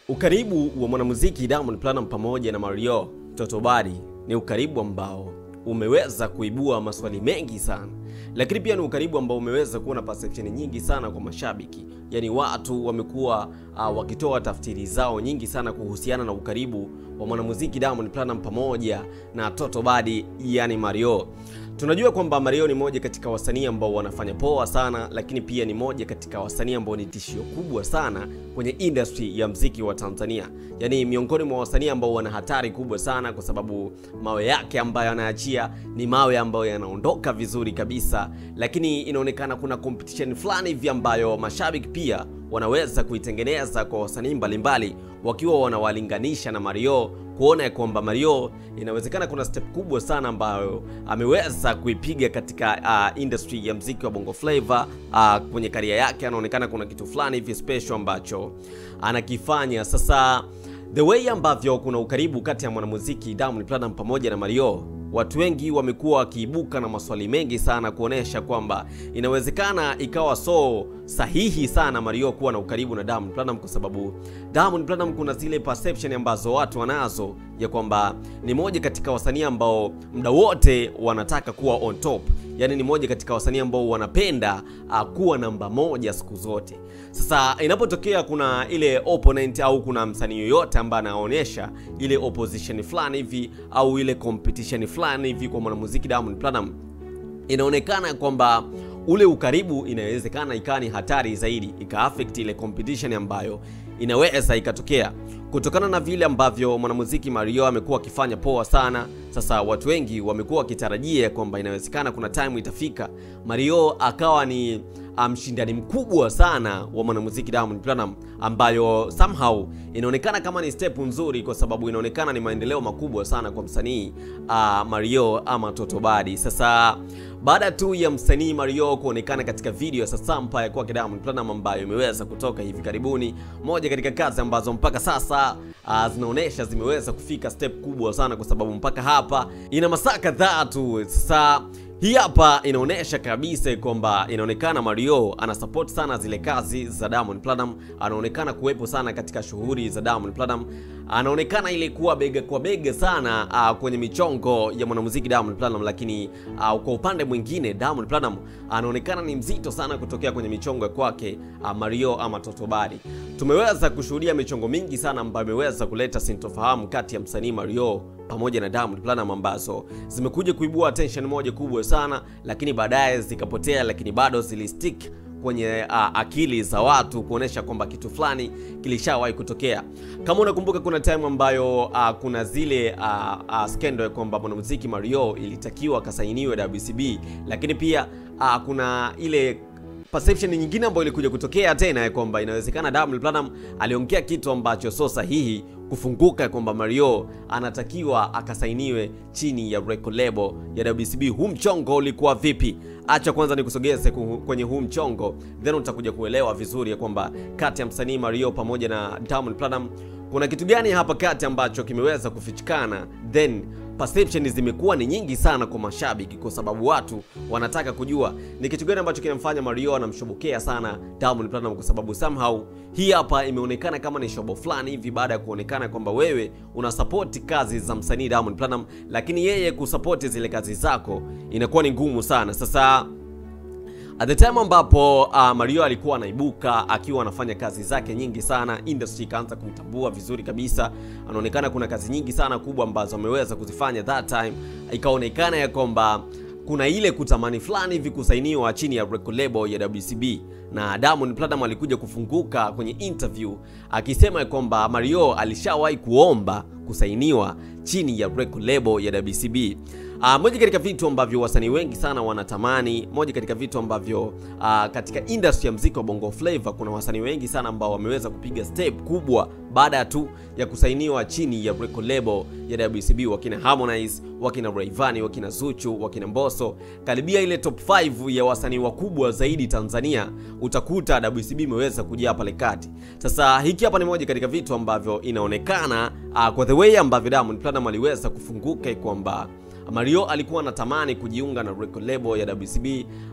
Ukaribu wa mwanamuziki Diamond Platnumz pamoja na Mario Totobadi ni ukaribu ambao umeweza kuibua maswali mengi sana, lakini pia ni ukaribu ambao umeweza kuwa na perception nyingi sana kwa mashabiki. Yani watu wamekuwa wakitoa tafsiri zao nyingi sana kuhusiana na ukaribu wa mwanamuziki Diamond Platnumz pamoja na Totobadi, yani Mario. Tunajua kwamba Mario ni moja katika wasanii ambao wanafanya poa sana, lakini pia ni moja katika wasanii ambao ni tishio kubwa sana kwenye industry ya muziki wa Tanzania. Yani miongoni mwa wasanii ambao wana hatari kubwa sana, kwa sababu mawe yake ambayo anaachia ni mawe ambayo yanaondoka vizuri kabisa, lakini inaonekana kuna competition fulani hivi ambayo mashabiki pia wanaweza kuitengeneza kwa wasanii mbalimbali wakiwa wanawalinganisha na Mario, kuona kwamba Mario inawezekana kuna step kubwa sana ambayo ameweza kuipiga katika industry ya muziki wa Bongo Flava. Kwenye career yake anaonekana kuna kitu fulani hivi special ambacho anakifanya. Sasa the way ambavyo kuna ukaribu kati ya mwanamuziki Diamond Platnumz pamoja na Mario, watu wengi wamekuwa wakiibuka na maswali mengi sana kuonesha kwamba inawezekana ikawa so sahihi sana Mario kuwa na ukaribu na Diamond Platnumz, kwa sababu Diamond Platnumz kuna zile perception ambazo watu wanazo ya kwamba ni moja katika wasanii ambao muda wote wanataka kuwa on top. Yani ni moja katika wasanii ambao wanapenda kuwa namba moja siku zote. Sasa inapotokea kuna ile opponent au kuna msanii yoyote ambaye anaonyesha ile opposition fulani hivi au ile competition fulani hivi kwa mwanamuziki Diamond Platnumz, inaonekana kwamba ule ukaribu inawezekana ikawa ni hatari zaidi, ika-affect ile competition ambayo inaweza ikatokea kutokana na vile ambavyo mwanamuziki Mario amekuwa akifanya poa sana. Sasa watu wengi wamekuwa wakitarajia kwamba inawezekana kuna time itafika Mario akawa ni mshindani mkubwa sana wa mwanamuziki Diamond Platnumz, ambayo somehow inaonekana kama ni step nzuri, kwa sababu inaonekana ni maendeleo makubwa sana kwa msanii Mario ama Totobadi. Sasa baada tu ya msanii Mario kuonekana katika video ya Sasampa ya kwa Diamond Platnumz ambayo imeweza kutoka hivi karibuni, moja katika kazi ambazo mpaka sasa zinaonesha zimeweza kufika step kubwa sana, kwa sababu mpaka hapa ina masaa kadhaa tu. Sasa hii hapa inaonesha kabisa kwamba inaonekana Mario ana support sana zile kazi za Diamond Platnumz, anaonekana kuwepo sana katika shughuli za Diamond Platnumz, anaonekana ile kuwa bega kwa bega sana kwenye michongo ya mwanamuziki Diamond Platnumz. Lakini kwa upande mwingine Diamond Platnumz anaonekana ni mzito sana kutokea kwenye michongo kwake Mario ama Totobadi. Tumeweza kushuhudia michongo mingi sana ambayo imeweza kuleta sintofahamu kati ya msanii Mario pamoja na Diamond Platnumz, ambazo zimekuja kuibua attention moja kubwa sana, lakini baadaye zikapotea, lakini bado zilistick kwenye akili za watu kuonesha kwamba kitu fulani kilishawahi kutokea. Kama unakumbuka kuna time ambayo kuna zile scandal kwamba mwanamuziki Mario ilitakiwa kasainiwe WCB, lakini pia kuna ile perception nyingine ambayo ilikuja kutokea tena kwamba inawezekana Diamond Platnumz aliongea kitu ambacho sio sahihi, kufunguka kwamba Mario anatakiwa akasainiwe chini ya record label ya WCB. Huu mchongo ulikuwa vipi? Acha kwanza nikusogeze kwenye huu mchongo, then utakuja kuelewa vizuri ya kwamba kati ya msanii Mario pamoja na Diamond Platnumz kuna kitu gani hapa kati ambacho kimeweza kufichikana. Then perception zimekuwa ni nyingi sana kwa mashabiki, kwa sababu watu wanataka kujua ni kitu gani ambacho kinamfanya Mario anamshobokea sana Diamond Platnumz, kwa sababu somehow hii hapa imeonekana kama ni shobo fulani hivi, baada ya kuonekana kwamba wewe una support kazi za msanii Diamond Platnumz, lakini yeye kusupport zile kazi zako inakuwa ni ngumu sana. Sasa at the time ambapo Mario alikuwa anaibuka akiwa anafanya kazi zake nyingi sana, industry ikaanza kumtambua vizuri kabisa. Anaonekana kuna kazi nyingi sana kubwa ambazo ameweza kuzifanya that time, ikaonekana ya kwamba kuna ile kutamani fulani hivi kusainiwa chini ya record label ya WCB. Na Diamond Platnumz alikuja kufunguka kwenye interview akisema kwamba Mario alishawahi kuomba kusainiwa chini ya record label ya WCB. Moja katika vitu ambavyo wasanii wengi sana wanatamani, moja katika vitu ambavyo katika industry ya muziki wa Bongo Flava kuna wasanii wengi sana ambao wameweza kupiga step kubwa baada tu ya kusainiwa chini ya record label ya WCB, wakina Harmonize, wakina Rayvanny, wakina Zuchu, wakina Mbosso, karibia ile top 5 ya wasanii wakubwa zaidi Tanzania utakuta WCB imeweza kujia pale kati. Sasa hiki hapa ni moja katika vitu ambavyo inaonekana kwa the way ambavyo Diamond Platnumz aliweza kufunguka kwamba Mario alikuwa anatamani kujiunga na record label ya WCB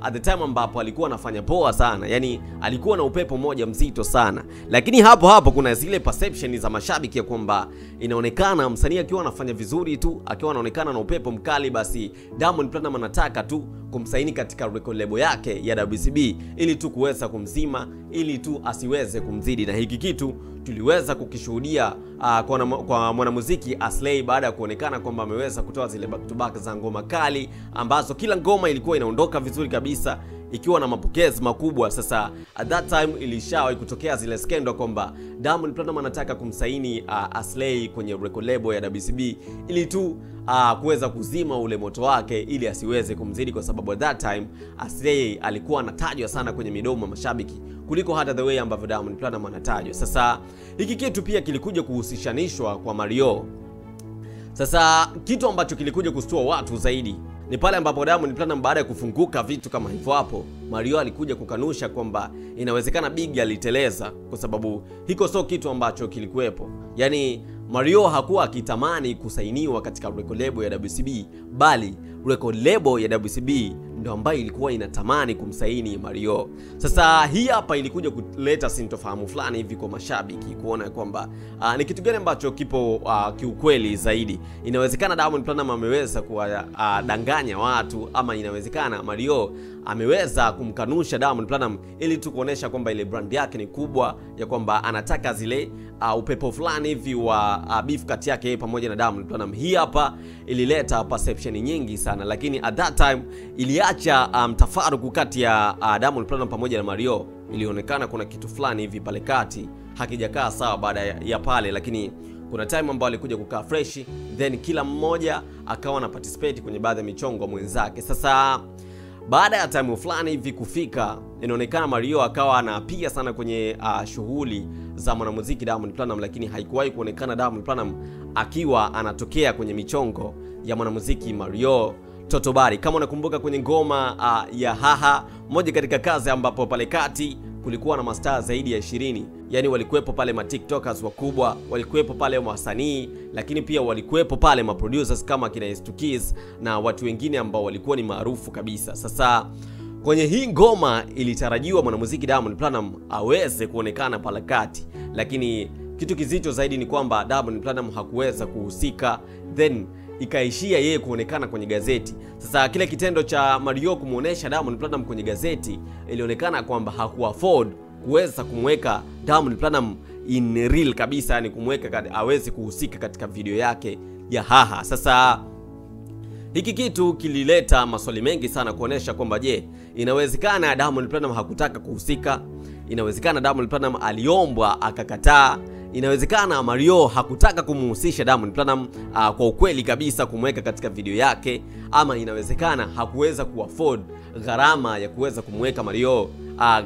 at the time ambapo alikuwa anafanya poa sana, yani alikuwa na upepo moja mzito sana. Lakini hapo kuna zile perception za mashabiki ya kwamba inaonekana msanii akiwa anafanya vizuri tu, akiwa anaonekana na upepo mkali, basi Diamond Platnumz anataka tu kumsaini katika record label yake ya WCB ili tu kuweza kumzima, ili tu asiweze kumzidi. Na hiki kitu tuliweza kukishuhudia kwa mwanamuziki Aslay baada ya kuonekana kwamba ameweza kutoa zile back to back za ngoma kali ambazo kila ngoma ilikuwa inaondoka vizuri kabisa, ikiwa na mapokezi makubwa. Sasa at that time ilishawahi kutokea zile skendo kwamba Diamond Platnumz anataka kumsaini Aslay kwenye record label ya WCB ili tu kuweza kuzima ule moto wake ili asiweze kumzidi, kwa sababu at that time Aslay alikuwa anatajwa sana kwenye midomo ya mashabiki kuliko hata the way ambavyo Diamond Platnumz anatajwa. Sasa hiki kitu pia kilikuja kuhusishanishwa kwa Mario. Sasa kitu ambacho kilikuja kustua watu zaidi ni pale ambapo Diamond Platnumz baada ya kufunguka vitu kama hivyo, hapo Mario alikuja kukanusha kwamba inawezekana Big aliteleza, kwa sababu hiko sio kitu ambacho kilikuwepo. Yani Mario hakuwa akitamani kusainiwa katika record label ya WCB, bali record label ya WCB ndio ambayo ilikuwa inatamani kumsaini Mario. Sasa hii hapa ilikuja kuleta sintofahamu fulani hivi kwa mashabiki kuona kwamba ni kitu gani ambacho kipo kiukweli zaidi. Inawezekana Diamond Platnumz ameweza kuwadanganya watu, ama inawezekana Mario ameweza kumkanusha Diamond Platnumz ili tu kuonesha kwamba ile brand yake ni kubwa, ya kwamba anataka zile upepo fulani hivi wa beef kati yake pamoja na Diamond Platnumz. Hii hapa ilileta perception nyingi sana, lakini at that time iliacha mtafaruku kati ya Diamond Platnumz pamoja na Mario. Ilionekana kuna kitu fulani hivi pale kati hakijakaa sawa baada ya pale, lakini kuna time ambayo alikuja kukaa fresh, then kila mmoja akawa na participate kwenye baadhi ya michongo mwenzake. Sasa baada ya time fulani hivi kufika, inaonekana Mario akawa anapiga sana kwenye shughuli za mwanamuziki Diamond Platnumz, lakini haikuwahi kuonekana Diamond Platnumz akiwa anatokea kwenye michongo ya mwanamuziki Mario Totobari. Kama unakumbuka kwenye ngoma ya Haha, moja katika kazi ambapo pale kati kulikuwa na mastaa zaidi ya 20. Yani walikuwepo pale ma TikTokers wakubwa, walikuwepo pale wasanii, lakini pia walikuwepo pale ma producers kama kina S2Keys na watu wengine ambao walikuwa ni maarufu kabisa. Sasa kwenye hii ngoma ilitarajiwa mwanamuziki Diamond Platnumz aweze kuonekana pale kati, lakini kitu kizito zaidi ni kwamba Diamond Platnumz hakuweza kuhusika, then ikaishia yeye kuonekana kwenye gazeti. Sasa kile kitendo cha Mario kumuonesha Diamond Platnumz kwenye gazeti, ilionekana kwamba hakuafford kuweza kumweka Diamond Platnumz in real kabisa, yani kumweka aweze kuhusika katika video yake ya Haha. Sasa hiki kitu kilileta maswali mengi sana kuonesha kwamba je, inawezekana Diamond Platnumz hakutaka kuhusika? Inawezekana Diamond Platnumz aliombwa akakataa? Inawezekana Mario hakutaka kumuhusisha Diamond Platnumz kwa ukweli kabisa kumweka katika video yake? Ama inawezekana hakuweza kuafford gharama ya kuweza kumweka Mario,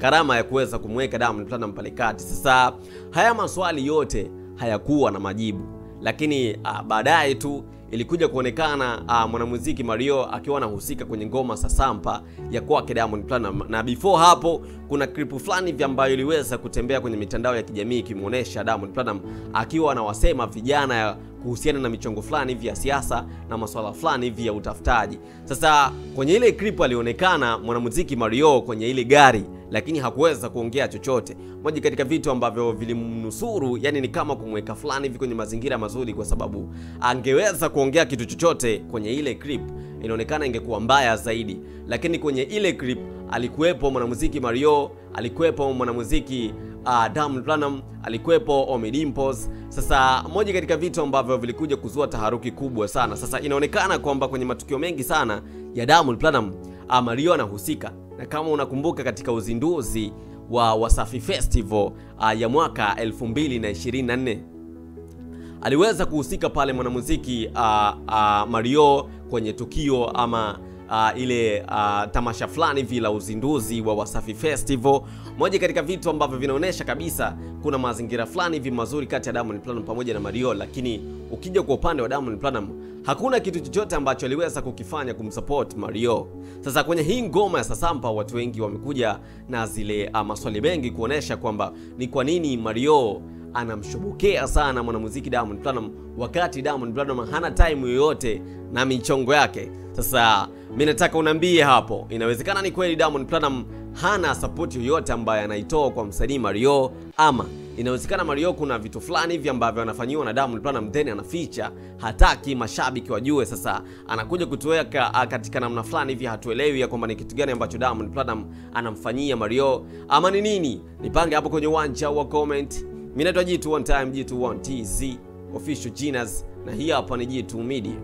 gharama ya kuweza kumweka Diamond Platnumz pale kati? Sasa haya maswali yote hayakuwa na majibu, lakini baadaye tu ilikuja kuonekana mwanamuziki Mario akiwa anahusika kwenye ngoma Sasampa ya kwake Diamond Platnumz. Na before hapo kuna clip fulani vya ambayo iliweza kutembea kwenye mitandao ya kijamii kimuonesha Diamond Platnumz akiwa anawasema vijana kuhusiana na michongo fulani hivi ya siasa na masuala fulani hivi ya utafutaji. Sasa kwenye ile clip alionekana mwanamuziki Mario kwenye ile gari, lakini hakuweza kuongea chochote. Moja katika vitu ambavyo vilimnusuru, yani ni kama kumweka fulani hivi kwenye mazingira mazuri, kwa sababu angeweza kuongea kitu chochote kwenye ile clip inaonekana ingekuwa mbaya zaidi. Lakini kwenye ile clip alikuwepo mwanamuziki Mario, alikuwepo mwanamuziki Diamond Platnumz, alikuwepo Ommy Dimpoz. Sasa moja katika vitu ambavyo vilikuja kuzua taharuki kubwa sana. Sasa inaonekana kwamba kwenye matukio mengi sana ya Diamond Platnumz Mario anahusika. Na kama unakumbuka katika uzinduzi wa Wasafi Festival ya mwaka 2024 aliweza kuhusika pale mwanamuziki Mario kwenye tukio ama ile tamasha fulani hivi la uzinduzi wa Wasafi Festival. Moja katika vitu ambavyo vinaonesha kabisa kuna mazingira fulani hivi mazuri kati ya Diamond Platnumz pamoja na Mario, lakini ukija kwa upande wa Diamond Platnumz hakuna kitu chochote ambacho aliweza kukifanya kumsupport Mario. Sasa kwenye hii ngoma ya Sasampa watu wengi wamekuja na zile maswali mengi kuonesha kwamba ni kwa nini Mario anamshobokea sana mwanamuziki Diamond Platnumz, wakati Diamond Platnumz hana time yoyote na michongo yake. Sasa mimi nataka uniambie hapo, inawezekana ni kweli Diamond Platnumz hana support yoyote ambayo anaitoa kwa msanii Mario, ama inawezekana Mario kuna vitu fulani hivi ambavyo anafanyiwa na Diamond Platnumz then anaficha, hataki mashabiki wajue. Sasa anakuja kutuweka katika namna fulani hivi, hatuelewi ya kwamba ni kitu gani ambacho Diamond Platnumz anamfanyia Mario ama ni nini. Nipange hapo kwenye uwanja wa comment. Mimi naitwa G2 One Time, G2 One TZ official Genius, na hii hapa ni G2 Media.